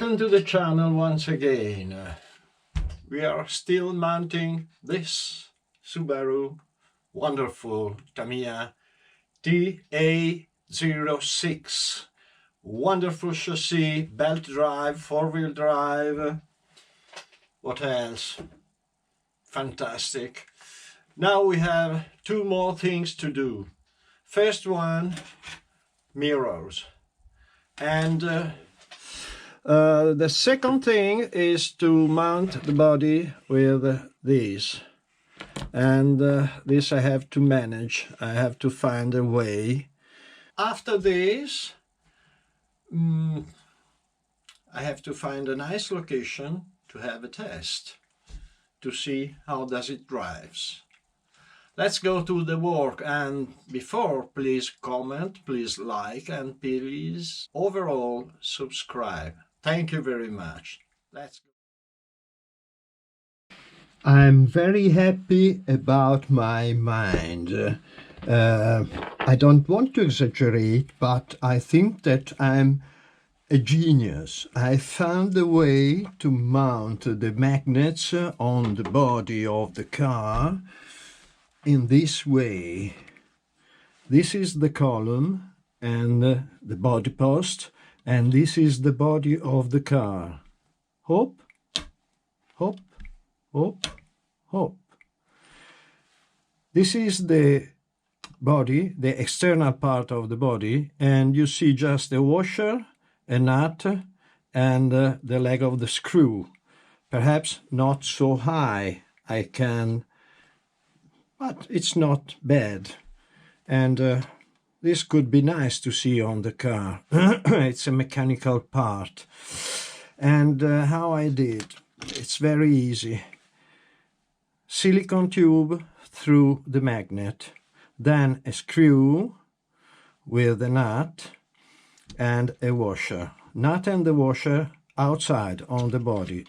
Welcome to the channel once again. We are still mounting this Subaru wonderful Tamiya TA06. Wonderful chassis, belt drive, four-wheel drive. What else? Fantastic. Now we have two more things to do. First one, mirrors. And the second thing is to mount the body with these. And this I have to manage. I have to find a way. After this, I have to find a nice location to have a test, to see how does it drives. Let's go to the work, and before, please comment, please like, and please overall subscribe. Thank you very much. Let's go. I'm very happy about my mind. I don't want to exaggerate, but I think that I'm a genius. I found a way to mount the magnets on the body of the car in this way. This is the column and the body post, and this is the body of the car. Hop, hop, hop, hop. This is the body, the external part of the body, and you see just a washer, a nut, and the leg of the screw. Perhaps not so high, but it's not bad. And this could be nice to see on the car. It's a mechanical part. And how I did, it's very easy. Silicone tube through the magnet, then a screw with a nut and a washer. Nut and the washer outside on the body.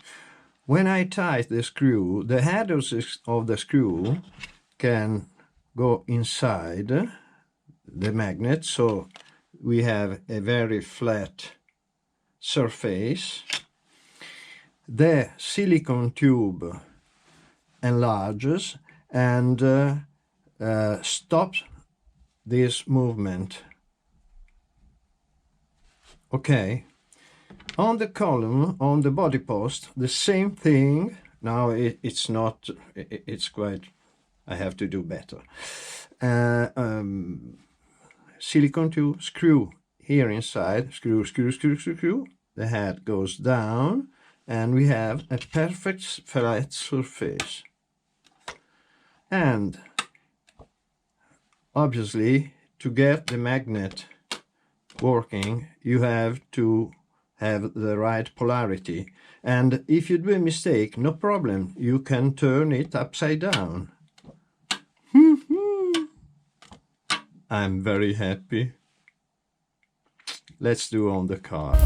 When I tighten the screw, the head of the screw can go inside the magnet, so we have a very flat surface. The silicone tube enlarges and stops this movement. Okay, on the column, on the body post, the same thing. Now it's not, it's quite, I have to do better. Silicone tube, screw here inside, screw, screw, screw, screw, screw. The head goes down and we have a perfect flat surface. And obviously, to get the magnet working, you have to have the right polarity. And if you do a mistake, no problem, you can turn it upside down. I'm very happy. Let's do on the car.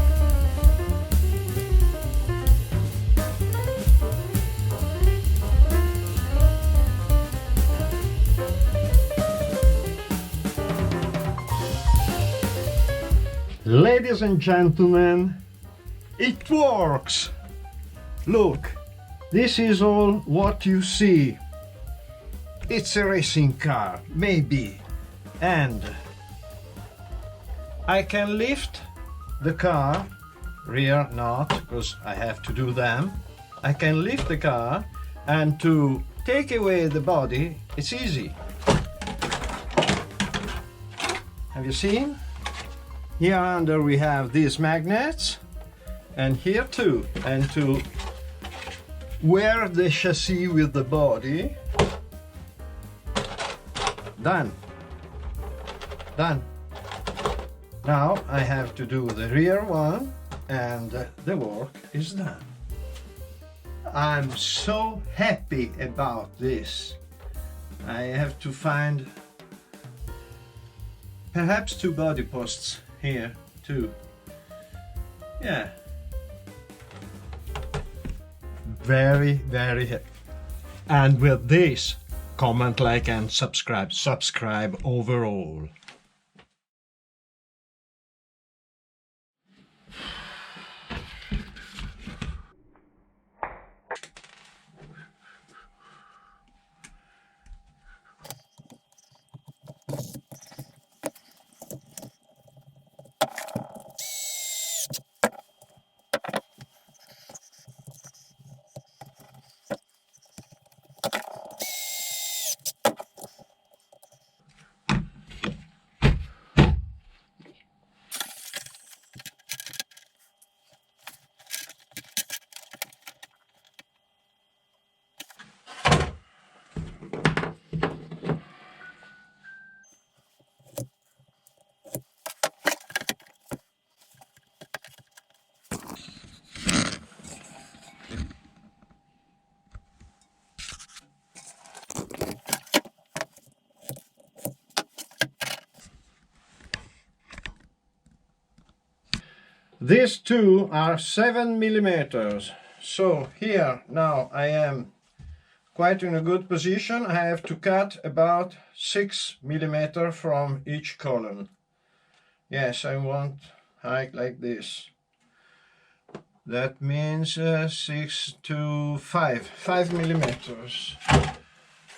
Ladies and gentlemen, it works! Look, this is all what you see. It's a racing car, maybe. And I can lift the car, rear not, because I have to do them. I can lift the car, and to take away the body, it's easy. Have you seen? Here under we have these magnets, and here too. And to wear the chassis with the body, done. Done. Now I have to do the rear one, and the work is done. I'm so happy about this. I have to find perhaps two body posts here too. Yeah. Very, very happy. And with this, comment, like, and subscribe. Subscribe overall. These two are 7 millimeters. So here now I am quite in a good position. I have to cut about 6 millimeters from each column. Yes, I want height like this. That means 6 to 5 millimeters.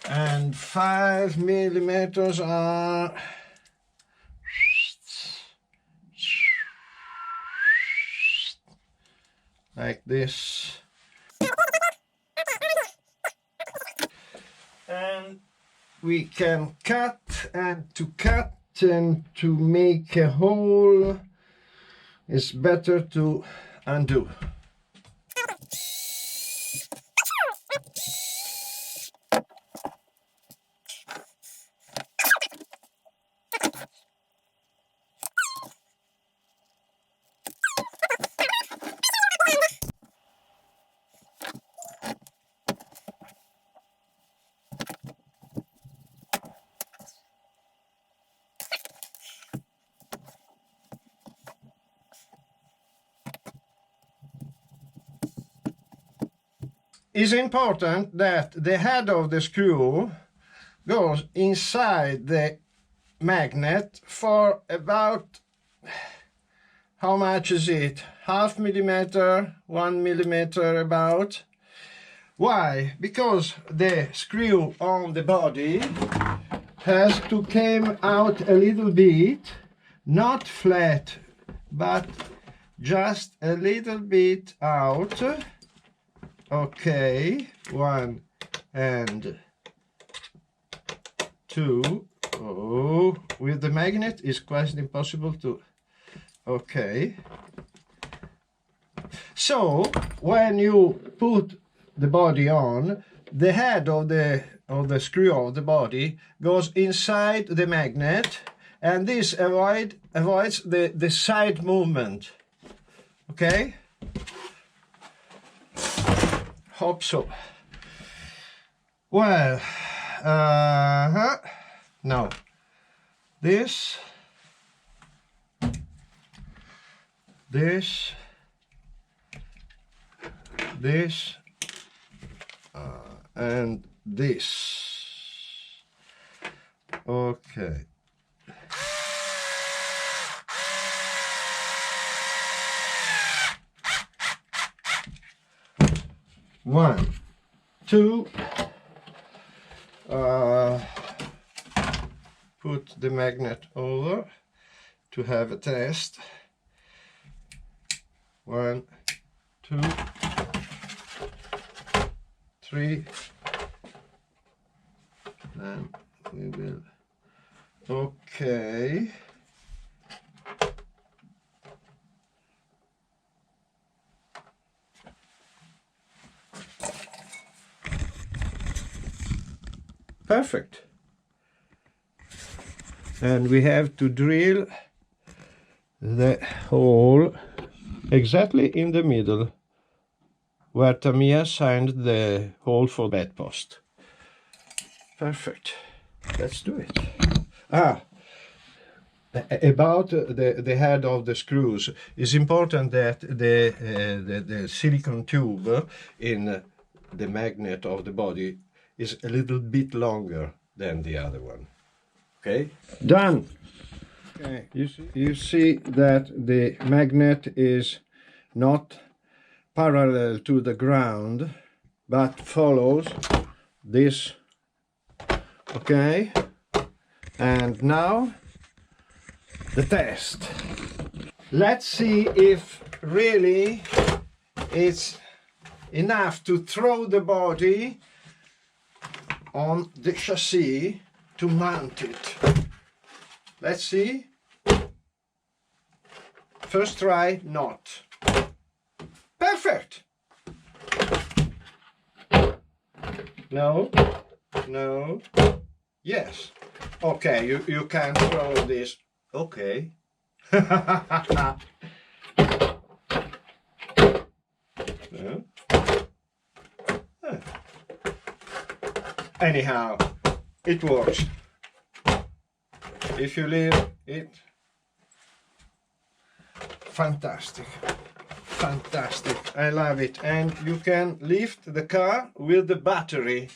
And 5 millimeters are like this. And we can cut, and to make a hole it's better to undo. It's important that the head of the screw goes inside the magnet for about, how much is it? Half millimeter, 1 millimeter about. Why? Because the screw on the body has to come out a little bit, not flat, but just a little bit out. Okay, 1 and 2. Oh, with the magnet it's quite impossible to. Okay. So when you put the body on, the head of the screw of the body goes inside the magnet, and this avoids the side movement. Okay. Hope so. Well, now this, and this. Okay. One, two, put the magnet over to have a test. 1, 2, 3, then we will, okay. Perfect. And we have to drill the hole exactly in the middle where Tamiya signed the hole for bedpost. Perfect. Let's do it. About the head of the screws, it's important that the silicone tube in the magnet of the body is a little bit longer than the other one. Okay, done. Okay, you see that the magnet is not parallel to the ground. but follows this. Okay, and now the test. Let's see if really it's enough to throw the body on the chassis to mount it. Let's see. First try, not. Perfect! No, no, yes. Okay, you can throw this. Okay. No. Anyhow, it works. If you leave it, fantastic, fantastic. I love it. And you can lift the car with the battery.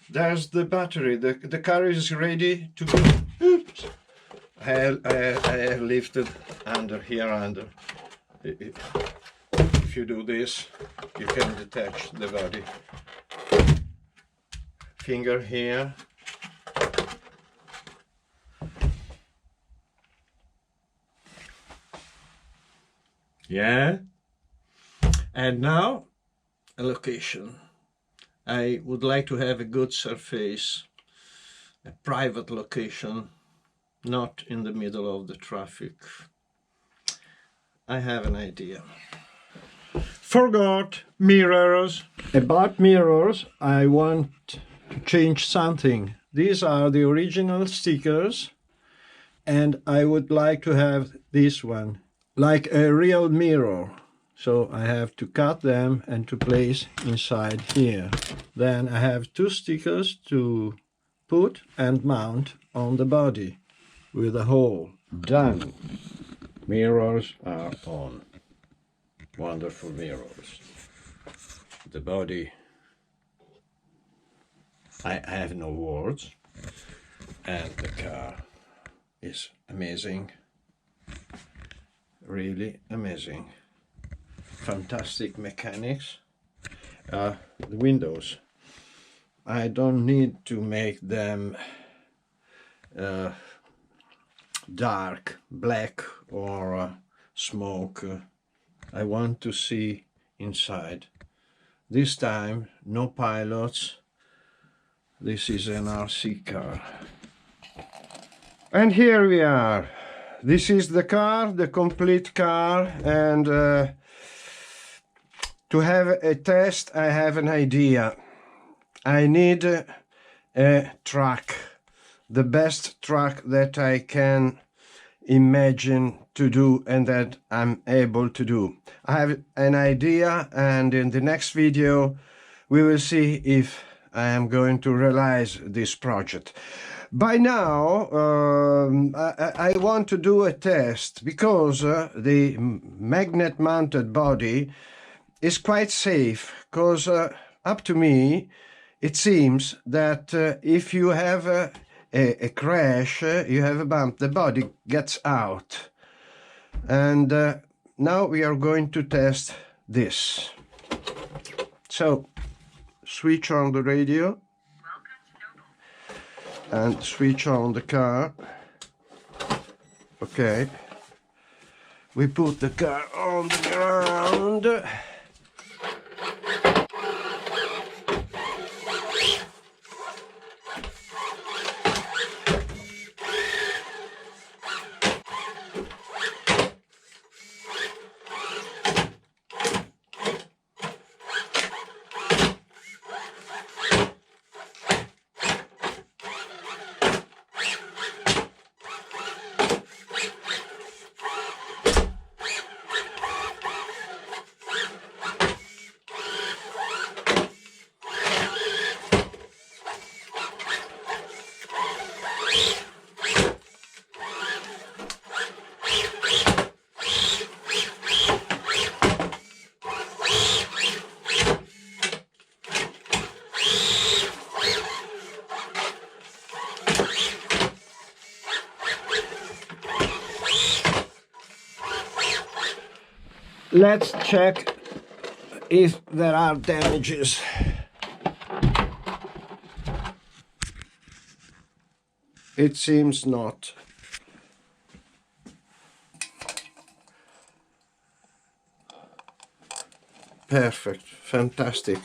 There's the battery. The car is ready to go. Oops. I lifted under here under. If you do this, you can detach the body. Finger here. Yeah. And now a location. I would like to have a good surface, a private location, not in the middle of the traffic. I have an idea. Forgot mirrors. About mirrors, I want to change something. These are the original stickers, and I would like to have this one, like a real mirror. So I have to cut them and to place inside here. Then I have two stickers to put and mount on the body with a hole. Done. Mirrors are on. Wonderful mirrors. The body, I have no words. And the car is amazing. Really amazing. Fantastic mechanics. The windows, I don't need to make them dark black or smoke. I want to see inside. This time no pilots. This is an RC car. And here we are. This is the car, the complete car, and to have a test, I have an idea. I need a truck, the best truck that I can imagine to do and that I'm able to do. I have an idea, and in the next video we will see if I am going to realize this project. By now, I want to do a test because the magnet-mounted body is quite safe, because up to me it seems that if you have a crash, you have a bump, the body gets out. And now we are going to test this. So switch on the radio and switch on the car. Okay, we put the car on the ground. Let's check if there are damages. It seems not. Perfect, fantastic.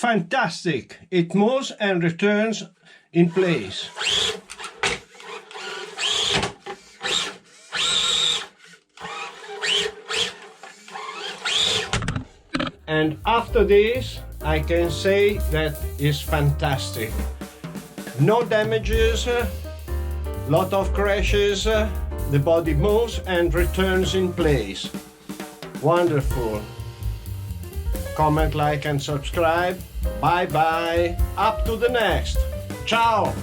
Fantastic! It moves and returns in place. And after this, I can say that is fantastic. No damages, lot of crashes, the body moves and returns in place. Wonderful. Comment, like and subscribe. Bye bye. Up to the next. Ciao.